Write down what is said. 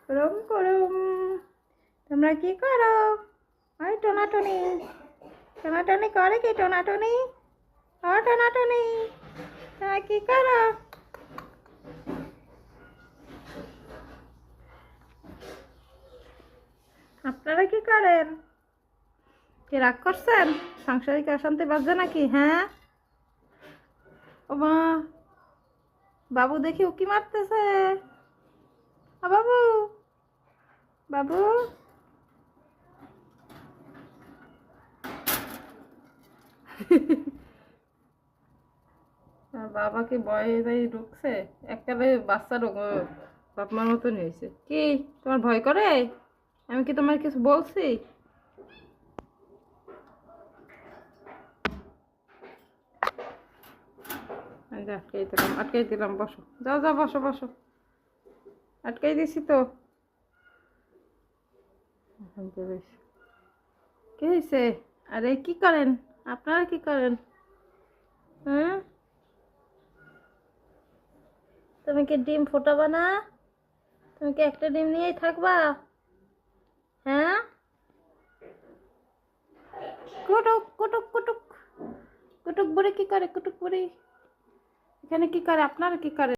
কুরুম কুরুম। তোমরা কি করো? ওই টোনাটুনি টোনাটুনি করে কি? টোনাটুনি ও টোনাটুনি, তোমরা কি করো? আপনারা কি করেন? কি রাগ করছেন? সাংসারিক অশান্তি বাজছে নাকি? হ্যাঁ, ও মা, বাবু দেখি উকি মারতেছে। ও বাবু, বাবু, আর বাবাকে ভয়ে ঢুকছে। একেবারে বাচ্চা রোগ, বাপ মার মতন হয়েছে। কি তোমার ভয় করে? আমি কি তোমার কিছু বলছি? এই যে আটকাই দিলাম, বসো, যাও যাও, বসো বসো, আটকাই দিছি তো। এখন তো বেশ। কি হয়েছে? আরে কি করেন? আপনারা কি করেন? হুম, তুমি কি ডিম ফোটাবা না? তুমি কি একটা ডিম নিয়েই থাকবা? হ্যাঁ, কুটুক কুটুক কুটুক, কুটুক বুড়ি কি করে? কুটুক বুড়ি এখানে কি করে? আপনারা কি করে?